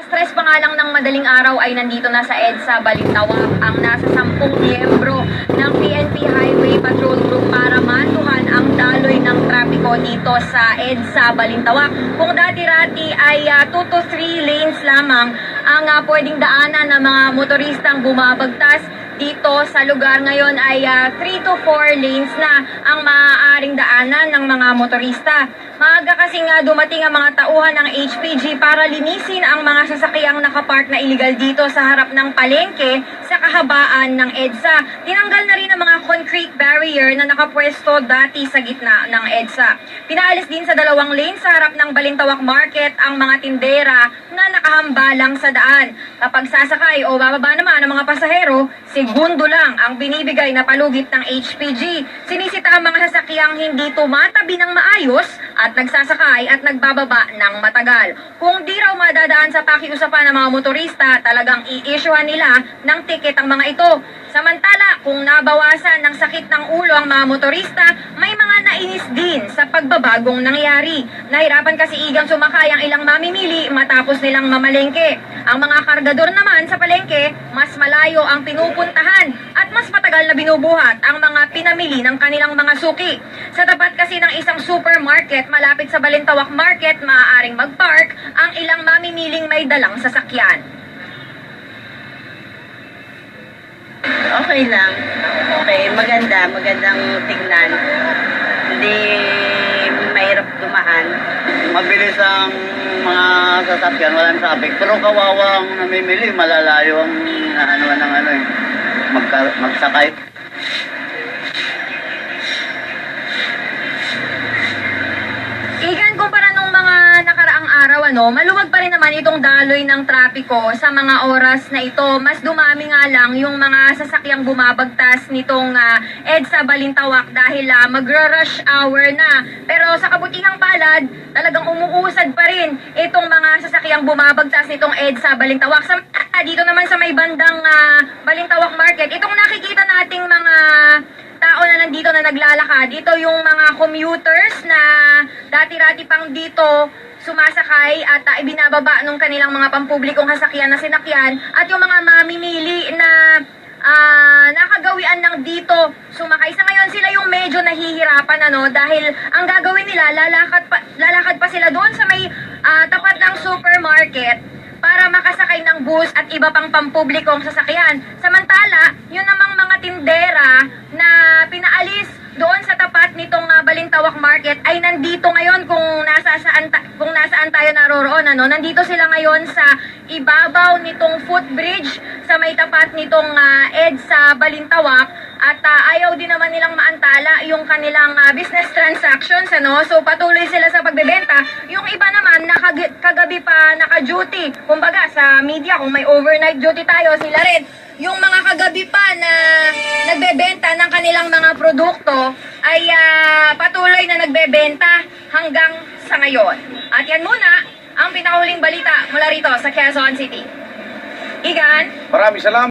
Stress pa nga lang ng madaling araw ay nandito na sa EDSA Balintawak ang nasa 10 miyembro ng PNP Highway Patrol Group para mantuhan ang daloy ng trapiko dito sa EDSA Balintawak. Kung dati-rati ay 2 to 3 lanes lamang ang pwedeng daanan ng mga motoristang bumabagtas, dito sa lugar ngayon ay 3 to 4 lanes na ang maaaring daanan ng mga motorista. Maaga kasing dumating ang mga tauhan ng HPG para linisin ang mga sasakyang nakapark na illegal dito sa harap ng palengke sa kahabaan ng EDSA. Tinanggal na rin ang mga concrete barrier na nakapwesto dati sa gitna ng EDSA. Pinaalis din sa 2 lane sa harap ng Balintawak Market ang mga tindera na nakahambalang sa daan. Kapag sasakay o bababa naman ang mga pasahero, segundo lang ang binibigay na palugit ng HPG. Sinisita ang mga sasakyang hindi tumatabi ng maayos at nagsasakay at nagbababa ng matagal. Kung di raw madadaan sa pakiusapan ng mga motorista, talagang i-issuehan nila ng ticket ang mga ito. Samantala, kung nabawasan ng sakit ng ulo ang mga motorista, may mga nainis din sa pagbabagong nangyari. Nahirapan kasi igang sumakay ang ilang mamimili matapos nilang mamalengke. Ang mga kargador naman sa palengke, mas malayo ang pinupuntahan at mas matagal na binubuhat ang mga pinamili ng kanilang mga suki. Sa tapat kasi ng isang supermarket malapit sa Balintawak Market, maaaring mag-park ang ilang mamimiling may dalang sasakyan. Okay lang. Okay, magandang tignan. Hindi mahirap dumaan. Mabilis ang mga sasakyan, walang traffic. Pero kawawa ang namimili, malalayo ang magsakay. Igan, kumpara nung mga nakaraang araw, maluwag pa rin naman itong daloy ng trapiko sa mga oras na ito. Mas dumami nga lang yung mga sasakyang bumabagtas nitong EDSA Balintawak dahil magra-rush hour na. Pero sa kabutihang palad, talagang umuusad pa rin itong mga sasakyang bumabagtas nitong EDSA Balintawak. Dito naman sa may bandang Balintawak Market, itong nakikita nating mga tao na nandito na naglalakad, ito yung mga commuters na dati-rati pang dito sumasakay at ibinababa nung kanilang mga pampublikong sasakyan na sinakyan, at yung mga mamimili na nakagawian lang dito sumakay. Sa ngayon sila yung medyo nahihirapan dahil ang gagawin nila, lalakad pa sila doon sa may tapat ng supermarket para makasakay ng bus at iba pang pampublikong sasakyan. Samantala, yun namang mga tindera na pinaalis doon sa tapat nitong Balintawak Market ay nandito ngayon kung nasaan tayo naroroon. Nandito sila ngayon sa ibabaw nitong footbridge sa may tapat nitong EDSA Balintawak, at ayaw din naman nilang maantala yung kanilang business transactions. So patuloy sila sa pagbebenta. Yung iba naman kagabi pa naka-duty. Kumbaga sa media, kung may overnight duty tayo, sila rin yung mga kagabi pa na nagbebenta ng kanilang mga produkto ay patuloy na nagbebenta hanggang sa ngayon. At yan muna ang pinakahuling balita mula rito sa Quezon City. Igan? Maraming salamat.